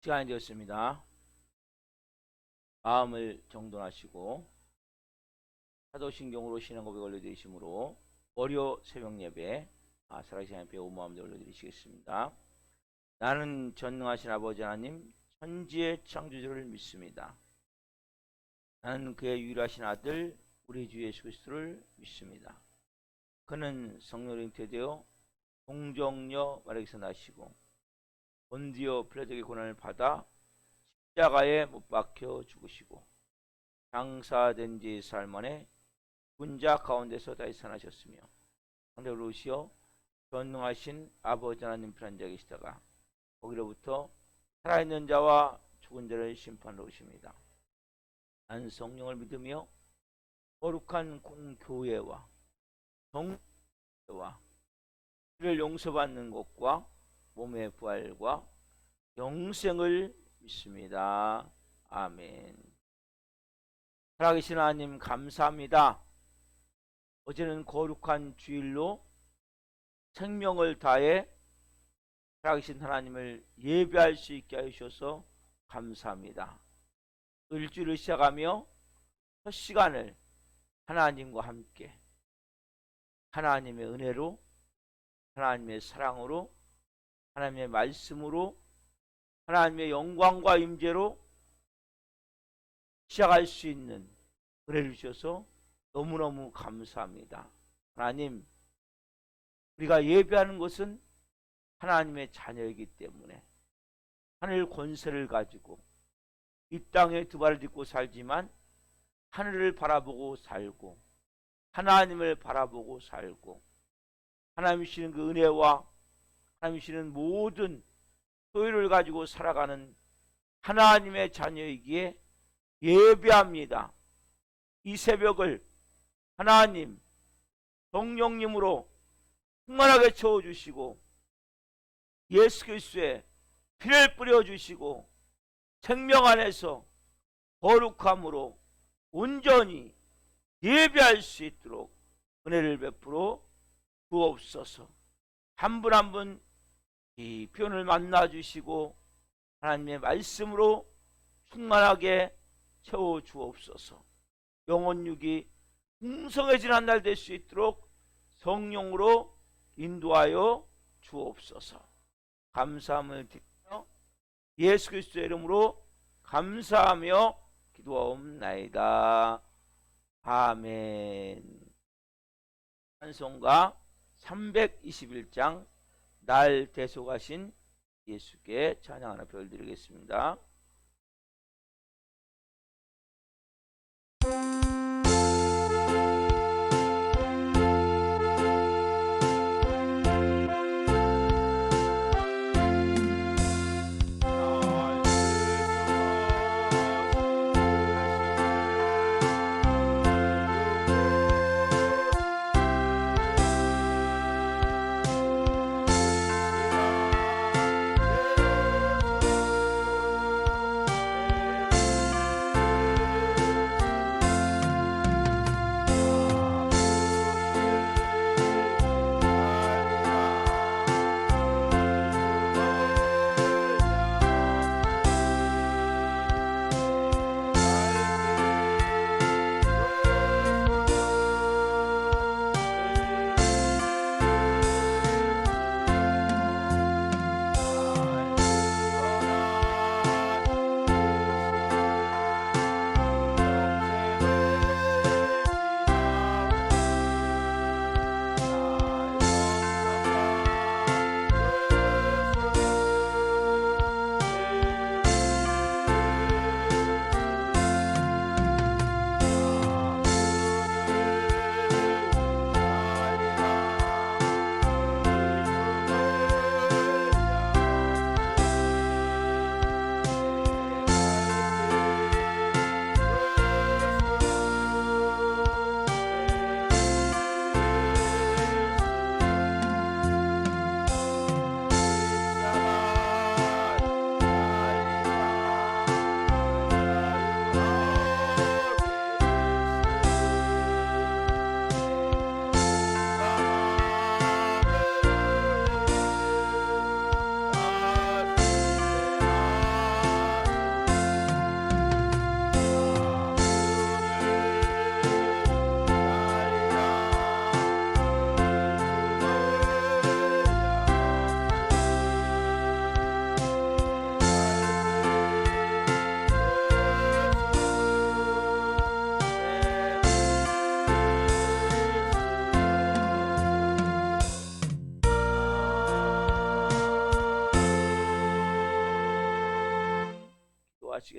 시간이 되었습니다. 마음을 정돈하시고 사도신경으로 신앙 고백 올려드리시므로 월요 새벽 예배 살아계신 하나님께 온 마음을 올려드리시겠습니다. 나는 전능하신 아버지 하나님 천지의 창조주를 믿습니다. 나는 그의 유일하신 아들 우리 주 예수 그리스도를 믿습니다. 그는 성령으로 잉태되어 동정녀 마리아에게서 나시고 본디오 필라토의 고난을 받아 십자가에 못 박혀 죽으시고 장사된 지 사흘 만에 군자 가운데서 다시 살아나셨으며 하늘로 오시어 전능하신 아버지 하나님 편한 자에 계시다가 거기로부터 살아있는 자와 죽은 자를 심판하러 오십니다. 난 성령을 믿으며 거룩한 공교회와 정교회와 그를 용서받는 것과 몸의 부활과 영생을 믿습니다. 아멘. 살아계신 하나님 감사합니다. 어제는 거룩한 주일로 생명을 다해 살아계신 하나님을 예배할 수 있게 하셔서 감사합니다. 일주일을 시작하며 첫 시간을 하나님과 함께 하나님의 은혜로 하나님의 사랑으로 하나님의 말씀으로 하나님의 영광과 임재로 시작할 수 있는 은혜를 주셔서 너무너무 감사합니다. 하나님, 우리가 예배하는 것은 하나님의 자녀이기 때문에 하늘 권세를 가지고 이 땅에 두 발을 딛고 살지만 하늘을 바라보고 살고 하나님을 바라보고 살고 하나님 주시는 그 은혜와 하나님 주시는 모든 소유를 가지고 살아가는 하나님의 자녀이기에 예배합니다. 이 새벽을 하나님 성령님으로 충만하게 채워주시고 예수 그리스도의 피를 뿌려주시고 생명 안에서 거룩함으로 온전히 예배할 수 있도록 은혜를 베풀어 주옵소서. 한 분 한 분 이 표현을 만나주시고 하나님의 말씀으로 충만하게 채워주옵소서. 영혼육이 풍성해진 한 날 될 수 있도록 성령으로 인도하여 주옵소서. 감사함을 드리며 예수 그리스도의 이름으로 감사하며 기도하옵나이다. 아멘. 찬송가 321장 날 대속하신 예수께 찬양 하나 별드리겠습니다.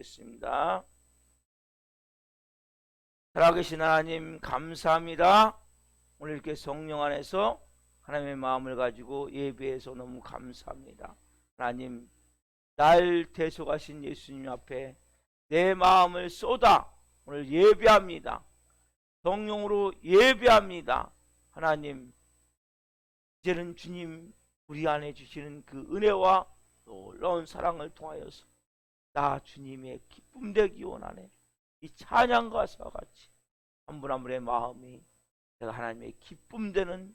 보시겠습니다. 살아계신 하나님 감사합니다. 오늘 이렇게 성령 안에서 하나님의 마음을 가지고 예배해서 너무 감사합니다. 하나님, 날 대속하신 예수님 앞에 내 마음을 쏟아 오늘 예배합니다. 성령으로 예배합니다. 하나님, 이제는 주님 우리 안에 주시는 그 은혜와 놀라운 사랑을 통하여서 나 주님의 기쁨 되기 원하네. 이 찬양 가사와 같이 한 분 한 분의 마음이 내가 하나님의 기쁨 되는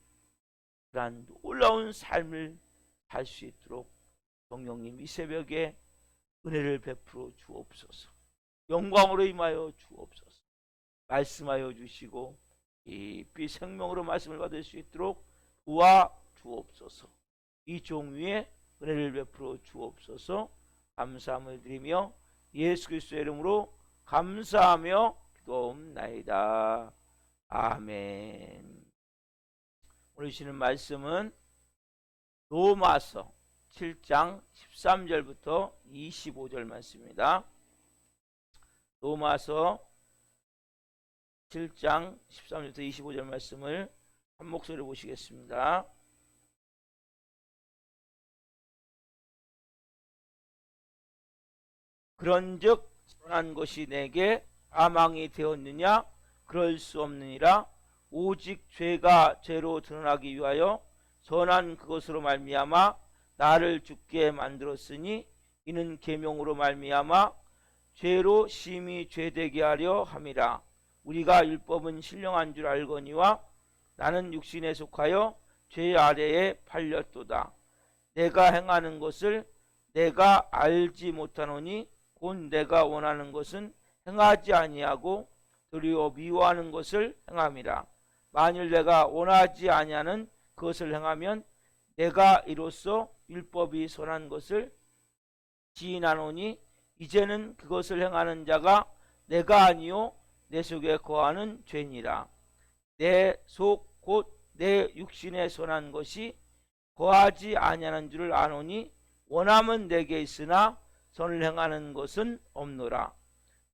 그러한 놀라운 삶을 살 수 있도록 성령님 이 새벽에 은혜를 베풀어 주옵소서. 영광으로 임하여 주옵소서. 말씀하여 주시고 깊이 생명으로 말씀을 받을 수 있도록 도와 주옵소서. 이 종 위에 은혜를 베풀어 주옵소서. 감사함을 드리며 예수 그리스도의 이름으로 감사하며 기도옵나이다. 아멘. 오늘 주시는 말씀은 로마서 7장 13절부터 25절 말씀입니다. 로마서 7장 13절부터 25절 말씀을 한 목소리로 보시겠습니다. 그런즉 선한 것이 내게 사망이 되었느냐? 그럴 수 없느니라. 오직 죄가 죄로 드러나기 위하여 선한 그것으로 말미암아 나를 죽게 만들었으니 이는 계명으로 말미암아 죄로 심히 죄되게 하려 함이라. 우리가 율법은 신령한 줄 알거니와 나는 육신에 속하여 죄 아래에 팔렸도다. 내가 행하는 것을 내가 알지 못하노니 곧 내가 원하는 것은 행하지 아니하고 도리어 미워하는 것을 행함이라. 만일 내가 원하지 아니하는 그것을 행하면 내가 이로써 율법이 선한 것을 지인하노니 이제는 그것을 행하는 자가 내가 아니요 내 속에 거하는 죄니라. 내 속 곧 내 육신에 선한 것이 거하지 아니하는 줄을 아노니 원함은 내게 있으나 선을 행하는 것은 없노라.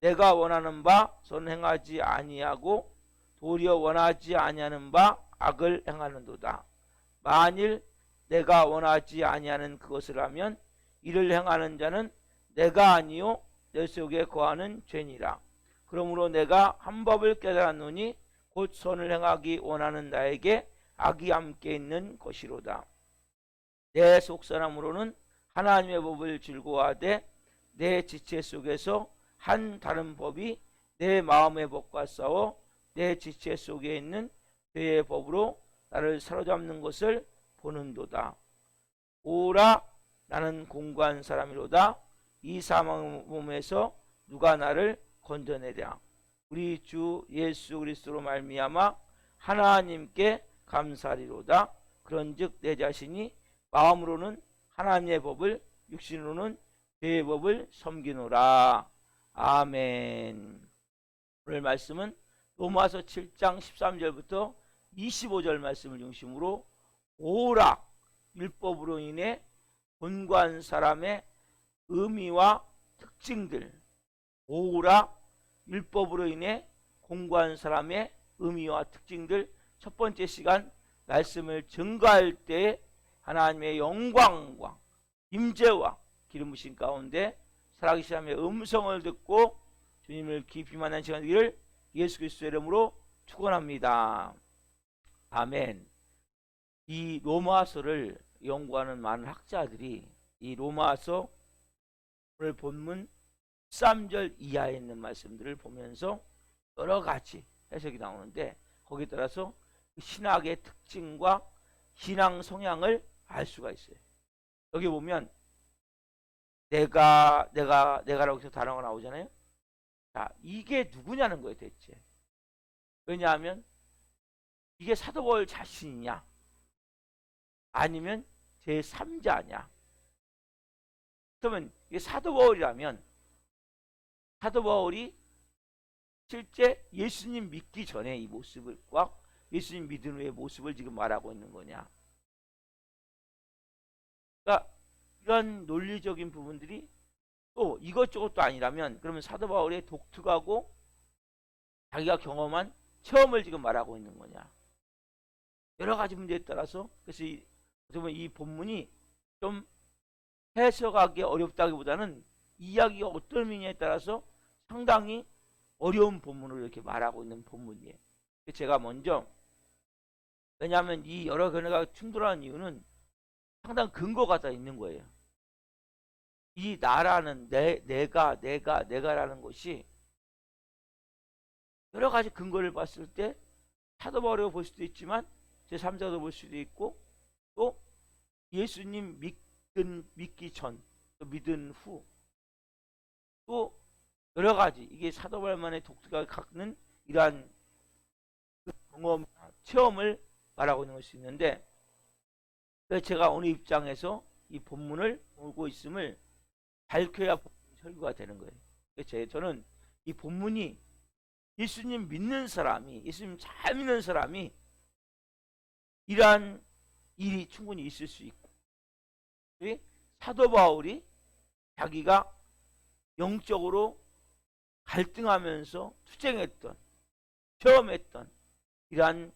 내가 원하는 바 선을 행하지 아니하고 도리어 원하지 아니하는 바 악을 행하는도다. 만일 내가 원하지 아니하는 그것을 하면 이를 행하는 자는 내가 아니요 내 속에 거하는 죄니라. 그러므로 내가 한 법을 깨달았노니 곧 선을 행하기 원하는 나에게 악이 함께 있는 것이로다. 내 속사람으로는 하나님의 법을 즐거워하되 내 지체 속에서 한 다른 법이 내 마음의 법과 싸워 내 지체 속에 있는 죄의 법으로 나를 사로잡는 것을 보는도다. 오라, 나는 공고한 사람이로다. 이 사망 몸에서 누가 나를 건져내랴. 우리 주 예수 그리스도로 말미암아 하나님께 감사리로다. 그런즉 내 자신이 마음으로는 하나님의 법을 육신으로는 죄의 법을 섬기노라. 아멘. 오늘 말씀은 로마서 7장 13절부터 25절 말씀을 중심으로 오라, 율법으로 인해 곤고한 사람의 의미와 특징들, 오라, 율법으로 인해 곤고한 사람의 의미와 특징들, 첫 번째 시간 말씀을 증거할 때 하나님의 영광과 임재와 기름 부으신 가운데 살아계신 하나님의 음성을 듣고 주님을 깊이 만난 시간 되기를 예수 그리스도의 이름으로 축원합니다. 아멘. 이 로마서를 연구하는 많은 학자들이 이 로마서 오늘 본문 13절 이하에 있는 말씀들을 보면서 여러 가지 해석이 나오는데 거기에 따라서 신학의 특징과 신앙 성향을 알 수가 있어요. 여기 보면 내가라고 해서 단어가 나오잖아요. 자, 이게 누구냐는 거예요, 대체. 왜냐하면 이게 사도 바울 자신이냐 아니면 제3자냐. 그러면 이게 사도 바울이라면 사도 바울이 실제 예수님 믿기 전에 이 모습과 예수님 믿은 후의 모습을 지금 말하고 있는 거냐. 그러니까 이런 논리적인 부분들이 또 이것저것도 아니라면 그러면 사도 바울의 독특하고 자기가 경험한 체험을 지금 말하고 있는 거냐. 여러 가지 문제에 따라서 그래서 이 본문이 좀 해석하기 어렵다기보다는 이야기가 어떤 의미냐에 따라서 상당히 어려운 본문으로 이렇게 말하고 있는 본문이에요. 제가 먼저 왜냐하면 이 여러 견해가 충돌하는 이유는 상당히 근거가 다 있는 거예요. 이 나라는 내가라는 것이 여러 가지 근거를 봤을 때 사도 바울이라고 볼 수도 있지만 제3자도 볼 수도 있고 또 예수님 믿기 전, 또 믿은 후, 또 여러 가지 이게 사도 바울만의 독특하게 갖는 이러한 경험, 체험을 말하고 있는 것이 있는데 제가 오늘 입장에서 이 본문을 보고 있음을 밝혀야 설교가 되는 거예요. 저는 이 본문이 예수님 믿는 사람이, 예수님 잘 믿는 사람이 이러한 일이 충분히 있을 수 있고 사도 바울이 자기가 영적으로 갈등하면서 투쟁했던 체험했던 이러한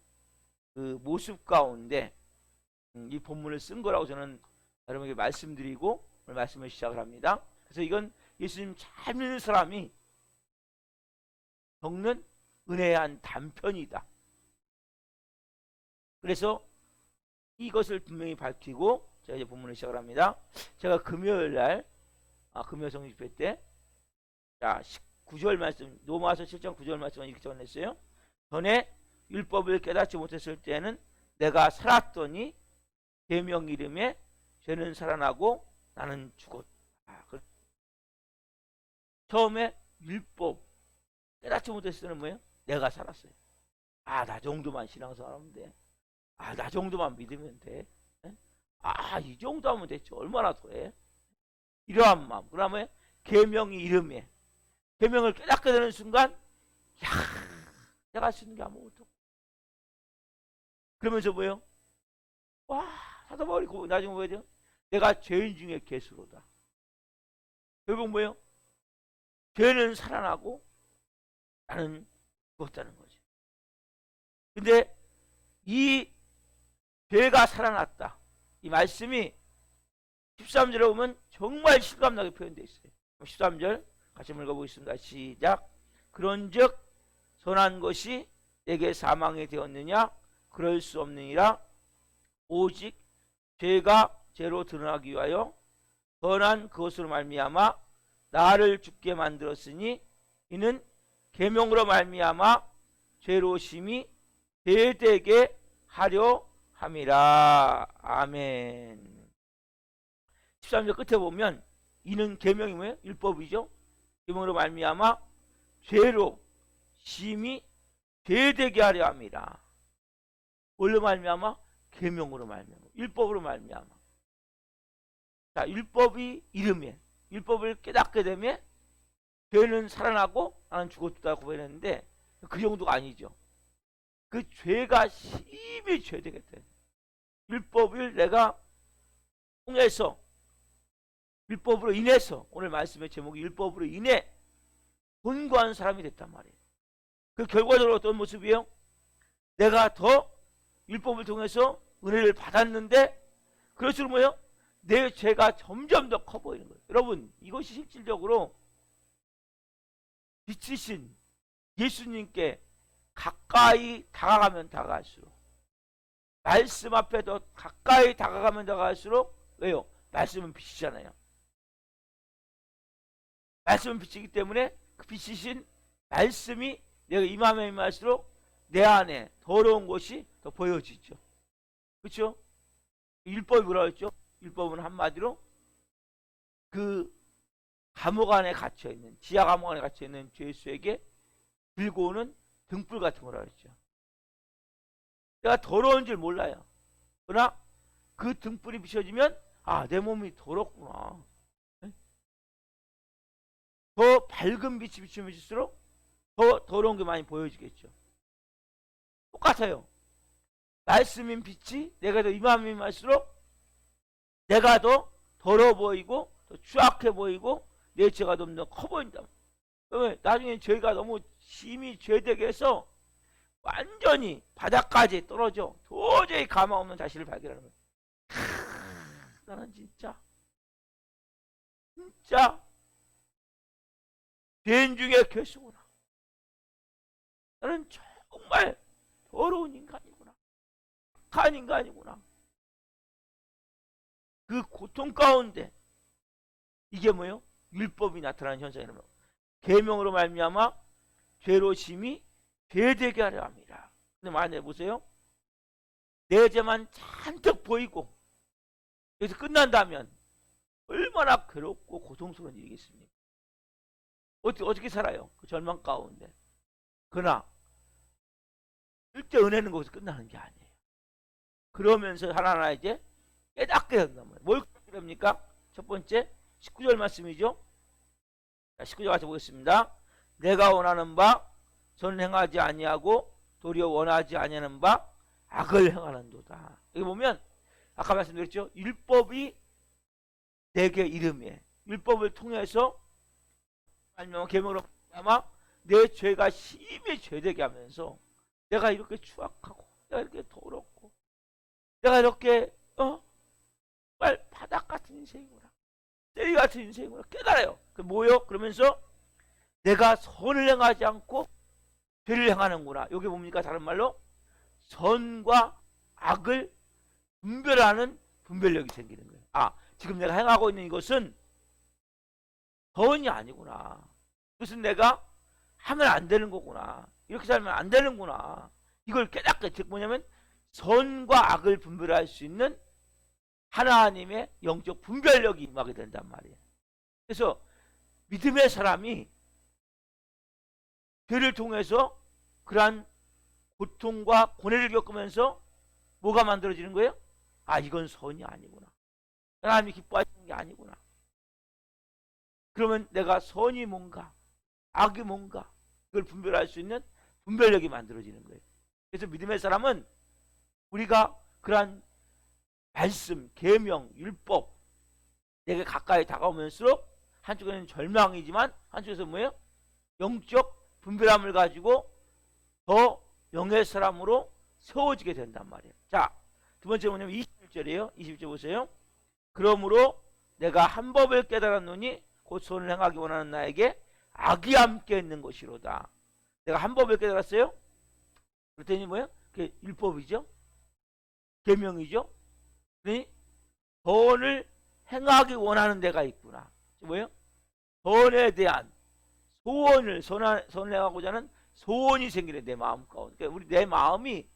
그 모습 가운데 이 본문을 쓴 거라고 저는 여러분에게 말씀드리고 오늘 말씀을 시작을 합니다. 그래서 이건 예수님 잘 믿는 사람이 겪는 은혜의 한 단편이다. 그래서 이것을 분명히 밝히고 제가 이제 본문을 시작을 합니다. 제가 금요일 날 금요 성집회 때 자 9절 말씀 로마서 7장 9절 말씀을 이렇게 전했어요. 전에 율법을 깨닫지 못했을 때는 내가 살았더니 계명 이름에 죄는 살아나고 나는 죽었다. 처음에 율법 깨닫지 못했을 때는 뭐예요? 내가 살았어요. 나 정도만 신앙생활하면 돼. 나 정도만 믿으면 돼. 이 정도 하면 됐지. 얼마나 더 해? 이러한 마음. 그 다음에 계명이 이름에 계명을 깨닫게 되는 순간 내가 할 수 있는 게 아무것도 없고 그러면서 뭐예요? 사도 바울이 나중에 뭐예요? 돼요? 내가 죄인 중에 괴수로다. 결국 뭐예요? 죄는 살아나고 나는 죽었다는 거죠. 근데 이 죄가 살아났다. 이 말씀이 13절에 보면 정말 실감나게 표현되어 있어요. 13절 같이 읽어보겠습니다. 시작. 그런즉 선한 것이 내게 사망이 되었느냐? 그럴 수 없느니라. 오직 죄가 죄로 드러나기 위하여 선한 그것으로 말미암아 나를 죽게 만들었으니 이는 계명으로 말미암아 죄로심이 대되게 하려 함이라. 아멘. 13절 끝에 보면 이는 계명이 뭐예요? 율법이죠. 계명으로 말미암아 죄로 심히 대되게 하려 함이라. 뭘로 말미암아? 계명으로 말미암아. 율법으로 말미암아. 자, 율법이 이름에 율법을 깨닫게 되면 죄는 살아나고 나는 죽었다고 고백했는데 그 정도가 아니죠. 그 죄가 심히 죄되겠다. 율법을 내가 통해서 율법으로 인해서 오늘 말씀의 제목이 율법으로 인해 권고한 사람이 됐단 말이에요. 그 결과적으로 어떤 모습이에요? 내가 더 율법을 통해서 은혜를 받았는데 그럴수록 뭐예요? 내 죄가 점점 더 커 보이는 거예요. 여러분 이것이 실질적으로 빛이신 예수님께 가까이 다가가면 다가갈수록 말씀 앞에 더 가까이 다가가면 다가갈수록 왜요? 말씀은 빛이잖아요. 말씀은 빛이기 때문에 그 빛이신 말씀이 내가 임하면 임할수록 내 안에 더러운 것이 더 보여지죠. 그렇죠? 율법이 뭐라고 했죠? 율법은 한마디로 그 감옥 안에 갇혀있는 지하 감옥 안에 갇혀있는 죄수에게 들고 오는 등불 같은 거라고 했죠. 내가 더러운 줄 몰라요. 그러나 그 등불이 비춰지면 내 몸이 더럽구나. 더 밝은 빛이 비추면 비칠수록 더 더러운 게 많이 보여지겠죠. 똑같아요. 말씀인 빛이 내가 더 임하면 임할수록 내가 더 더러워 보이고 더 추악해 보이고 내 죄가 너무 커 보인다. 그러면 나중에 죄가 너무 심히 죄되게 해서 완전히 바닥까지 떨어져 도저히 가망 없는 자신을 발견하는 거예요. 나는 진짜 죄인 중에 괴수구나. 나는 정말 더러운 인간이구나. 악한 인간이구나. 그 고통 가운데 이게 뭐예요? 율법이 나타나는 현상이라면 계명으로 말미암아 죄로 심히 죄되게 하려 합니다. 근데 만약에 보세요. 내 죄만 잔뜩 보이고 여기서 끝난다면 얼마나 괴롭고 고통스러운 일이겠습니까? 어떻게 살아요? 그 절망 가운데. 그러나 절대 은혜는 거기서 끝나는 게 아니에요. 그러면서 하나하나 이제 깨닫게 된단 말이에요. 뭘 깨닫게 됩니까? 첫 번째 19절 말씀이죠. 자, 19절 같이 보겠습니다. 내가 원하는 바 선을 행하지 아니하고 도리어 원하지 아니하는 바 악을 행하는도다. 여기 보면 아까 말씀드렸죠. 율법이 내게 이름이에요. 율법을 통해서 아니면 계명으로 아마 내 죄가 심히 죄되게 하면서 내가 이렇게 추악하고 내가 이렇게 더럽고 내가 이렇게 정말 바닥 같은 인생이구나. 쓰레기 같은 인생이구나. 깨달아요. 그 뭐요? 그러면서 내가 선을 행하지 않고 죄를 행하는구나. 여기 뭡니까? 다른 말로 선과 악을 분별하는 분별력이 생기는 거예요. 아, 지금 내가 행하고 있는 이것은 선이 아니구나. 이것은 내가 하면 안 되는 거구나. 이렇게 살면 안 되는구나. 이걸 깨닫게, 즉 뭐냐면 선과 악을 분별할 수 있는 하나님의 영적 분별력이 임하게 된단 말이에요. 그래서 믿음의 사람이 죄를 통해서 그러한 고통과 고뇌를 겪으면서 뭐가 만들어지는 거예요? 아, 이건 선이 아니구나. 하나님이 기뻐하시는 게 아니구나. 그러면 내가 선이 뭔가 악이 뭔가 그걸 분별할 수 있는 분별력이 만들어지는 거예요. 그래서 믿음의 사람은 우리가 그러한 말씀, 계명, 율법 내게 가까이 다가오면서 한쪽에는 절망이지만 한쪽에서 뭐예요? 영적 분별함을 가지고 더 영의 사람으로 세워지게 된단 말이에요. 자, 두 번째 뭐냐면 21절이에요. 21절 보세요. 그러므로 내가 한 법을 깨달았노니 곧 선을 행하기 원하는 나에게 악이 함께 있는 것이로다. 내가 한 법을 깨달았어요. 그랬더니 뭐예요? 그게 율법이죠. 계명이죠. 그러니 선을 행하기 원하는 데가 있구나. 뭐예요? 선에 대한 소원을 선을 행하고자 하는 소원이 생기는 내 마음 가운데. 그러니까 우리 내 마음이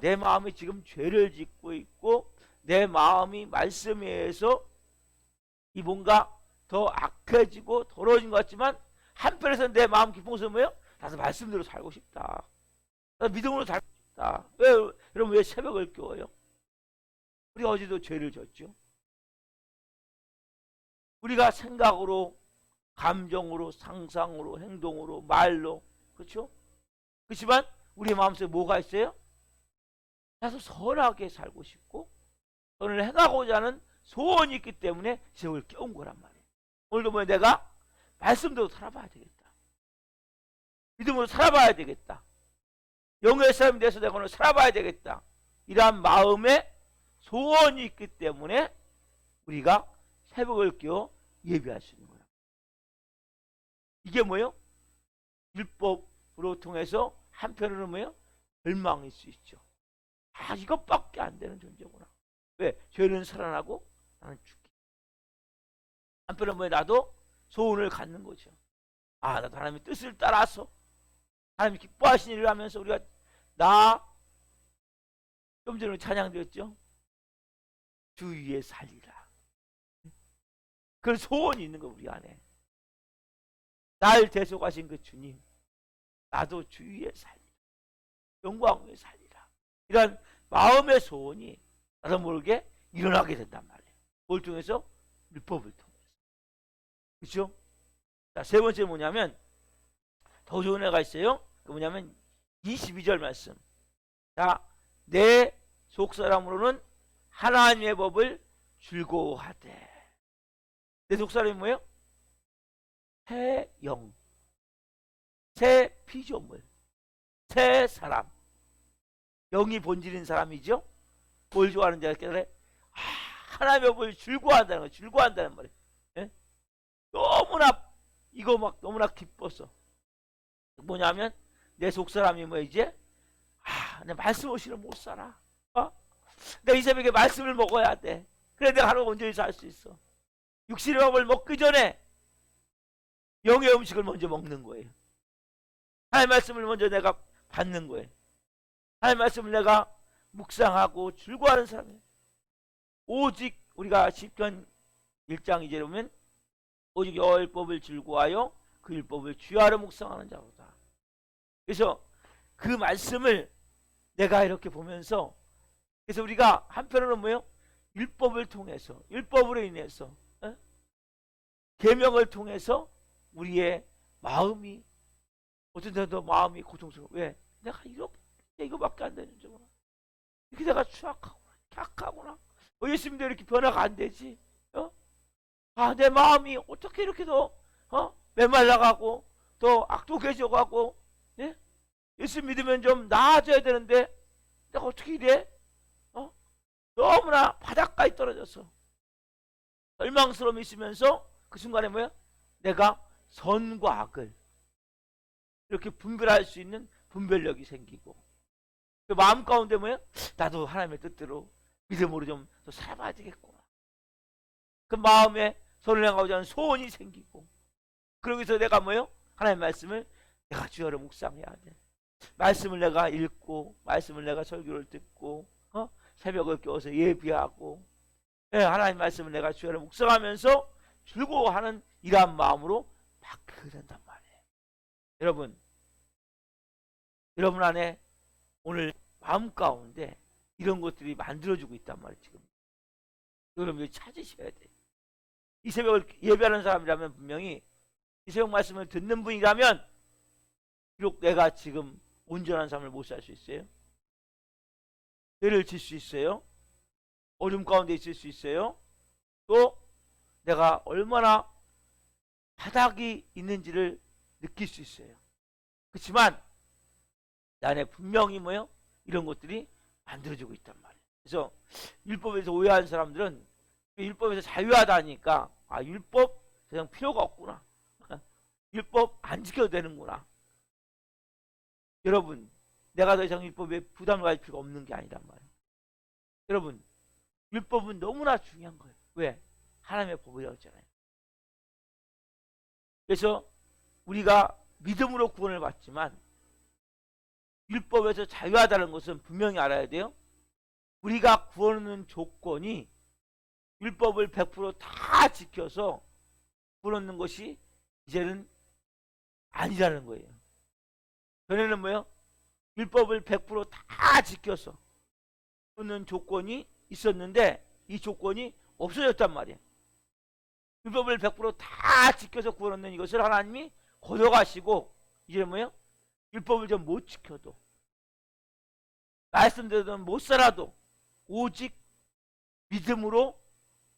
내 마음이 지금 죄를 짓고 있고 내 마음이 말씀에 의해서 이 뭔가 더 악해지고 더러워진 것 같지만 한편에서는 내 마음 깊은 곳은 뭐예요? 나도 말씀대로 살고 싶다. 나도 믿음으로 살고 싶다. 왜 여러분 왜 새벽을 깨워요? 우리가 어제도 죄를 졌죠. 우리가 생각으로 감정으로 상상으로 행동으로 말로 그렇죠? 그렇지만 우리 마음속에 뭐가 있어요? 나도 선하게 살고 싶고 선을 행하고자 하는 소원이 있기 때문에 새벽을 깨운 거란 말이에요. 오늘도 뭐 내가 말씀대로 살아봐야 되겠다. 믿음으로 살아봐야 되겠다. 영의 사람이 돼서 내가 오늘 살아봐야 되겠다. 이러한 마음에 소원이 있기 때문에 우리가 새벽을 깨워 예배할 수 있는 거야. 이게 뭐예요? 율법으로 통해서 한편으로는 뭐예요? 절망일 수 있죠. 이것밖에 안 되는 존재구나. 왜? 죄는 살아나고 나는 죽기. 한편으로는 뭐예요? 나도 소원을 갖는 거죠. 나도 하나님의 뜻을 따라서 하나님이 기뻐하시는 일을 하면서 우리가 좀 전에 찬양드렸죠? 주 위에 살리라. 그런 소원이 있는 거 우리 안에. 날 대속하신 그 주님, 나도 주 위에 살리라. 영광 위에 살리라. 이런 마음의 소원이 나도 모르게 일어나게 된단 말이에요. 뭘 통해서? 율법을 통해서. 그렇죠? 자, 세 번째 뭐냐면 더 좋은 애가 있어요. 그 뭐냐면 22절 말씀. 자, 내 속사람으로는 하나님의 법을 즐거워하되. 내 속사람이 뭐예요? 새 영, 새 피조물, 새 사람. 영이 본질인 사람이죠. 뭘 좋아하는지 알겠네. 하나님의 법을 즐거워한다는 거예요. 즐거워한다는 말이에요. 예? 너무나 이거 막 너무나 기뻤어. 뭐냐면 내 속사람이 뭐 이제 내 말씀 없이는 못 살아. 내가 이 새벽에 말씀을 먹어야 돼. 그래 내가 하루 온전히 살 수 있어. 육신의 밥을 먹기 전에 영의 음식을 먼저 먹는 거예요. 하나님의 말씀을 먼저 내가 받는 거예요. 하나님의 말씀을 내가 묵상하고 즐거워하는 사람이에요. 오직 우리가 시편 1장 2절에 보면 오직 여호와의 율법을 즐거워하여 그 율법을 주야로 묵상하는 자로다. 그래서 그 말씀을 내가 이렇게 보면서, 그래서 우리가 한편으로는 뭐예요? 율법을 통해서, 율법으로 인해서, 계명을 통해서 우리의 마음이 어떤 데도 마음이 고통스러워. 왜? 내가 이거밖에 안 되는구나. 이렇게 내가 착하구나. 예수님도 이렇게 변화가 안 되지. 내 마음이 어떻게 이렇게 더 메말라가고 더 악독해져가고, 예? 예수 믿으면 좀 나아져야 되는데 내가 어떻게 이래? 너무나 바닥까지 떨어져서 절망스러움이 있으면서 그 순간에 뭐야? 내가 선과 악을 이렇게 분별할 수 있는 분별력이 생기고, 그 마음 가운데 뭐야? 나도 하나님의 뜻대로 믿음으로 좀 더 살아봐야 되겠구나. 그 마음에 선을 행하고자 하는 소원이 생기고, 그러기서 내가 뭐요? 하나님의 말씀을 내가 주야로 묵상해야 돼. 말씀을 내가 읽고, 말씀을 내가 설교를 듣고, 새벽을 깨워서 예비하고, 하나님 말씀을 내가 주야로 묵상하면서 즐거워하는 이러한 마음으로 바뀌게 된단 말이에요. 여러분 안에 오늘 마음 가운데 이런 것들이 만들어지고 있단 말이에요. 지금 여러분이 찾으셔야 돼요. 이 새벽을 예배하는 사람이라면, 분명히 이 새벽 말씀을 듣는 분이라면 비록 내가 지금 온전한 삶을 못 살 수 있어요. 죄를 질 수 있어요. 어둠 가운데 있을 수 있어요. 또 내가 얼마나 바닥이 있는지를 느낄 수 있어요. 그렇지만 내 안에 분명히 뭐요? 이런 것들이 만들어지고 있단 말이에요. 그래서 율법에서 오해하는 사람들은 율법에서 자유하다 하니까 율법 세상 필요가 없구나. 율법 안 지켜도 되는구나. 여러분, 내가 더 이상 율법에 부담을 가질 필요가 없는 게 아니란 말이에요. 여러분, 율법은 너무나 중요한 거예요. 왜? 하나님의 법이라고 했잖아요. 그래서 우리가 믿음으로 구원을 받지만 율법에서 자유하다는 것은 분명히 알아야 돼요. 우리가 구원하는 조건이 율법을 100%다 지켜서 구원하는 것이 이제는 아니라는 거예요. 전에는 뭐예요? 율법을 100%다 지켜서 구원하는 조건이 있었는데 이 조건이 없어졌단 말이에요. 율법을 100%다 지켜서 구원하는 이것을 하나님이 걷어가시고, 이제 뭐예요? 율법을 좀 못 지켜도, 말씀대로 못 살아도 오직 믿음으로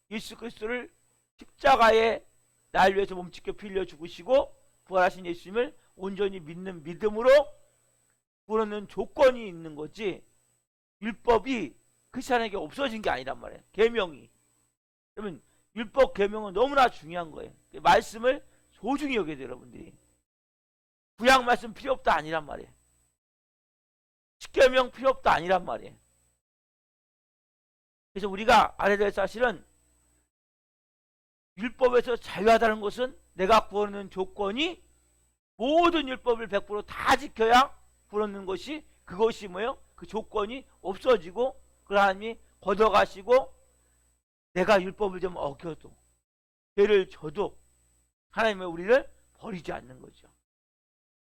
예수 그리스도를 십자가에 날 위해서 몸짓겨 빌려 죽으시고 부활하신 예수님을 온전히 믿는 믿음으로 구원하는 조건이 있는 거지, 율법이 크리스찬에게 없어진 게 아니란 말이에요. 계명이. 여러분, 율법 계명은 너무나 중요한 거예요. 말씀을 소중히 여겨야 돼요. 여러분들이 구약 말씀 필요 없다 아니란 말이에요. 십계명 필요 없다 아니란 말이에요. 그래서 우리가 알아야 될 사실은 율법에서 자유하다는 것은 내가 구원하는 조건이 모든 율법을 100%다 지켜야 구원하는 것이, 그것이 뭐예요? 그 조건이 없어지고 그 하나님이 걷어가시고 내가 율법을 좀 어겨도, 죄를 져도 하나님은 우리를 버리지 않는 거죠.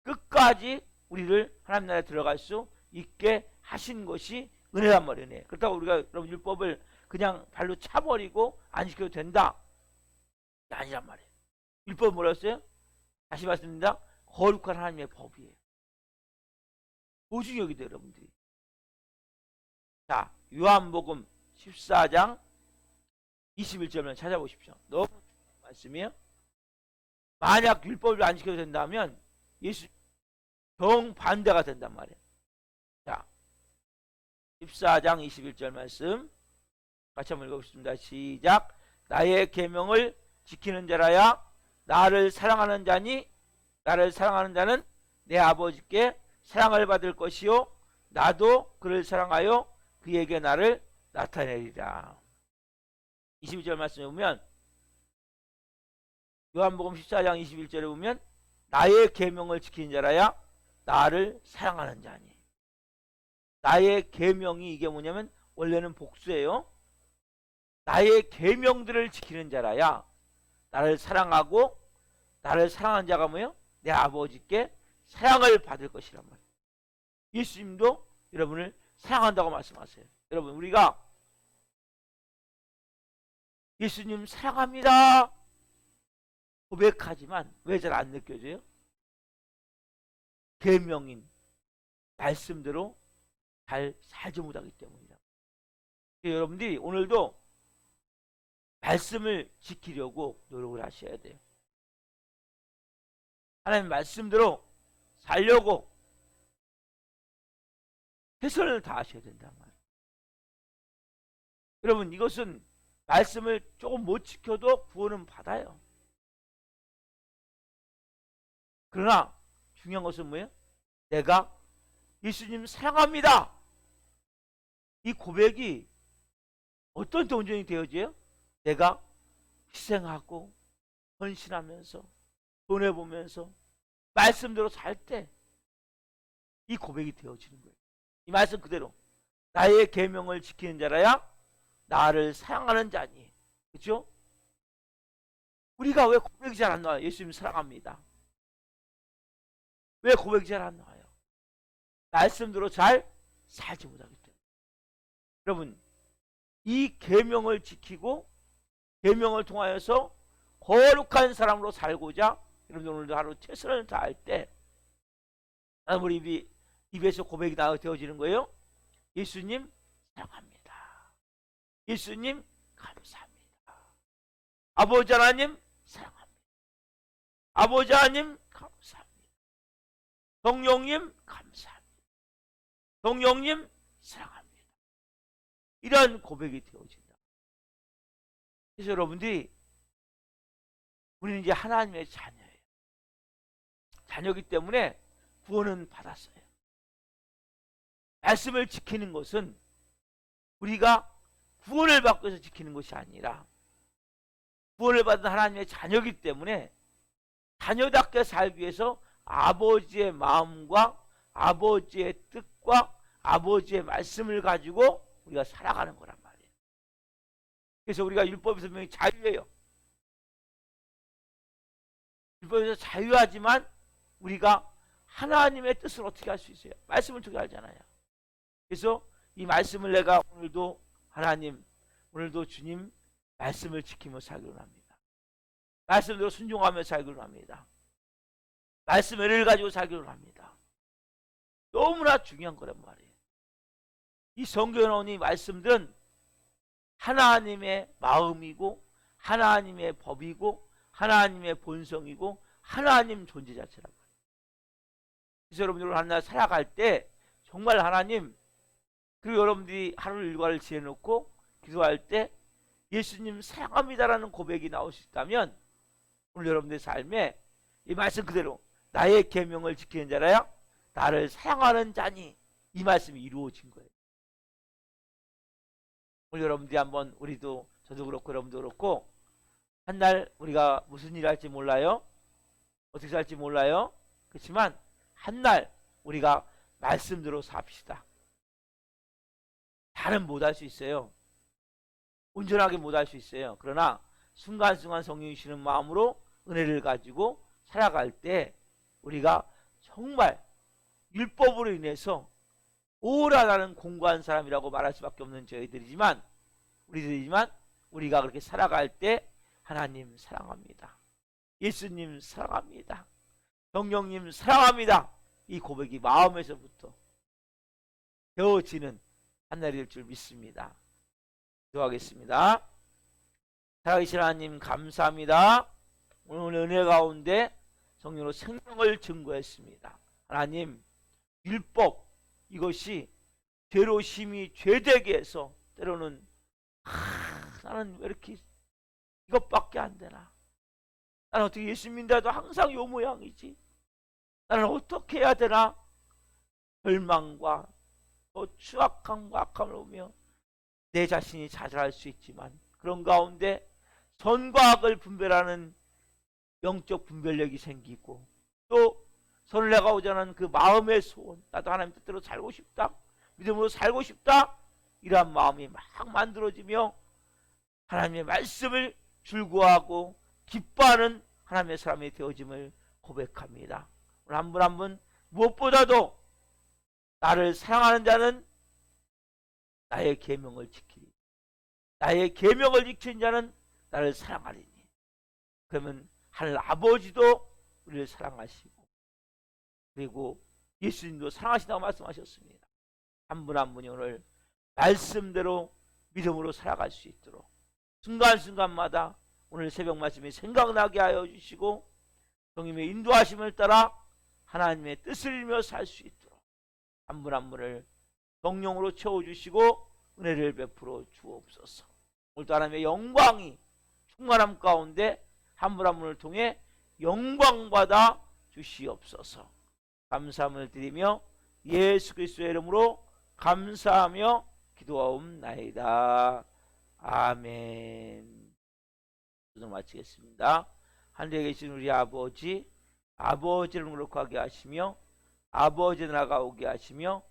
끝까지 우리를 하나님 나라에 들어갈 수 있게 하신 것이 은혜란 말이에요. 은혜. 그렇다고 우리가 여러분 율법을 그냥 발로 차버리고 안 지켜도 된다, 아니란 말이에요. 율법은 뭐라 했어요? 다시 말씀드립니다. 거룩한 하나님의 법이에요. 소중히 여기다 여러분들이. 자, 요한복음 14장 21절을 찾아보십시오. 너무 중요한 말씀이에요. 만약 율법을 안 지켜도 된다면 예수 정반대가 된단 말이에요. 자, 14장 21절 말씀 같이 한번 읽어보겠습니다. 시작. 나의 계명을 지키는 자라야 나를 사랑하는 자니 나를 사랑하는 자는 내 아버지께 사랑을 받을 것이요 나도 그를 사랑하여 그에게 나를 나타내리라. 22절 말씀에 보면 요한복음 14장 21절에 보면 나의 계명을 지키는 자라야 나를 사랑하는 자니. 나의 계명이 이게 뭐냐면 원래는 복수예요. 나의 계명들을 지키는 자라야 나를 사랑하고 나를 사랑하는 자가 뭐예요? 내 아버지께 사랑을 받을 것이란 말이에요. 예수님도 여러분을 사랑한다고 말씀하세요. 여러분 우리가 예수님 사랑합니다 고백하지만 왜 잘 안 느껴져요? 계명인 말씀대로 잘 살지 못하기 때문이다. 여러분들이 오늘도 말씀을 지키려고 노력을 하셔야 돼요. 하나님 말씀대로 살려고 최선을 다하셔야 된단 말이에요. 여러분 이것은 말씀을 조금 못 지켜도 구원은 받아요. 그러나 중요한 것은 뭐예요? 내가 예수님 사랑합니다. 이 고백이 어떤 때 온전히 되어져요? 내가 희생하고 헌신하면서 손해보면서 말씀대로 살 때 이 고백이 되어지는 거예요. 이 말씀 그대로 나의 계명을 지키는 자라야 나를 사랑하는 자니. 그렇죠? 우리가 왜 고백이 잘 안 나와요? 예수님 사랑합니다. 왜 고백이 잘 안 나와요? 말씀대로 잘 살지 못하기 때문에. 여러분 이 계명을 지키고 계명을 통하여서 거룩한 사람으로 살고자 여러분 오늘도 하루 최선을 다할 때 우리 입에서 고백이 되어지는 거예요. 예수님 사랑합니다. 예수님 감사합니다. 아버지 하나님 사랑합니다. 아버지 하나님 감사합니다. 성령님 감사합니다. 성령님 사랑합니다. 이런 고백이 되어진다. 그래서 여러분들이 우리는 이제 하나님의 자녀예요. 자녀이기 때문에 구원은 받았어요. 말씀을 지키는 것은 우리가 구원을 받고 해서 지키는 것이 아니라 구원을 받은 하나님의 자녀이기 때문에 자녀답게 살기 위해서 아버지의 마음과 아버지의 뜻과 아버지의 말씀을 가지고 우리가 살아가는 거란 말이에요. 그래서 우리가 율법에서 분명히 자유예요. 율법에서 자유하지만 우리가 하나님의 뜻을 어떻게 할 수 있어요? 말씀을 어떻게 알잖아요. 그래서 이 말씀을 내가 오늘도 하나님, 오늘도 주님 말씀을 지키며 살기로 합니다. 말씀대로 순종하며 살기로 합니다. 말씀의 은혜를 가지고 살기로 합니다. 너무나 중요한 거란 말이에요. 이 성경에 나온 이 말씀들은 하나님의 마음이고 하나님의 법이고 하나님의 본성이고 하나님 존재 자체란 말이에요. 그래서 여러분들 하나 살아갈 때 정말 하나님, 그리고 여러분들이 하루 일과를 지내놓고 기도할 때 예수님 사랑합니다라는 고백이 나올 수 있다면 오늘 여러분들의 삶에 이 말씀 그대로 나의 계명을 지키는 자라야 나를 사랑하는 자니, 이 말씀이 이루어진 거예요. 오늘 여러분들이 한번, 우리도, 저도 그렇고 여러분도 그렇고, 한 날 우리가 무슨 일 할지 몰라요. 어떻게 살지 몰라요. 그렇지만 한 날 우리가 말씀대로 삽시다. 다는 못할 수 있어요. 온전하게 못할 수 있어요. 그러나 순간순간 성령이 주시는 마음으로 은혜를 가지고 살아갈 때 우리가 정말 율법으로 인해서 오라라는 공고한 사람이라고 말할 수밖에 없는 우리들이지만 우리가 그렇게 살아갈 때 하나님 사랑합니다. 예수님 사랑합니다. 성령님 사랑합니다. 이 고백이 마음에서부터 되어지는 한날이 될 줄 믿습니다. 기도하겠습니다. 살아계신 하나님 감사합니다. 오늘 은혜 가운데 성령으로 생명을 증거했습니다. 하나님, 율법 이것이 죄로 심히 죄되게 해서 때로는 나는 왜 이렇게 이것밖에 안 되나? 나는 어떻게 예수 믿는다도 항상 요 모양이지? 나는 어떻게 해야 되나? 절망과 또 추악함과 악함을 보며 내 자신이 좌절할 수 있지만 그런 가운데 선과 악을 분별하는 영적 분별력이 생기고 또 선을 내가오자는 그 마음의 소원, 나도 하나님 뜻대로 살고 싶다, 믿음으로 살고 싶다, 이러한 마음이 막 만들어지며 하나님의 말씀을 즐거워하고 기뻐하는 하나님의 사람이 되어짐을 고백합니다. 오늘 한 분 한 분 무엇보다도 나를 사랑하는 자는 나의 계명을 지키리, 나의 계명을 지키는 자는 나를 사랑하리니. 그러면 하늘 아버지도 우리를 사랑하시고 그리고 예수님도 사랑하신다고 말씀하셨습니다. 한 분 한 분이 오늘 말씀대로 믿음으로 살아갈 수 있도록 순간순간마다 오늘 새벽 말씀이 생각나게 하여 주시고 성령의 인도하심을 따라 하나님의 뜻을 이루며 살 수 있도록 한 분 한 분을 성령으로 채워주시고 은혜를 베풀어 주옵소서. 오늘도 하나님의 영광이 충만함 가운데 한 분 한 분을 통해 영광받아 주시옵소서. 감사함을 드리며 예수 그리스도의 이름으로 감사하며 기도하옵나이다. 아멘. 오늘 마치겠습니다. 하늘에 계신 우리 아버지, 아버지를 거룩하게 하시며 아버지 나라가 오게 하시며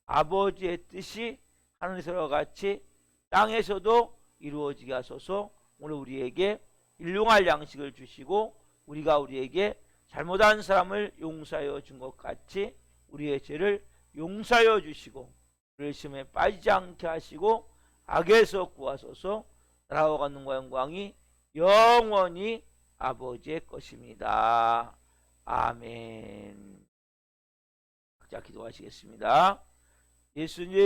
아버지의 뜻이 하늘에서와 같이 땅에서도 이루어지게 하소서. 오늘 우리에게 일용할 양식을 주시고 우리가 우리에게 잘못한 사람을 용서하여 준 것 같이 우리의 죄를 용서하여 주시고 우리를 시험에 빠지지 않게 하시고 악에서 구하소서. 나라와 권능과 영광이 영원히 아버지의 것입니다. 아멘. 자, 기도하시겠습니다. 예수님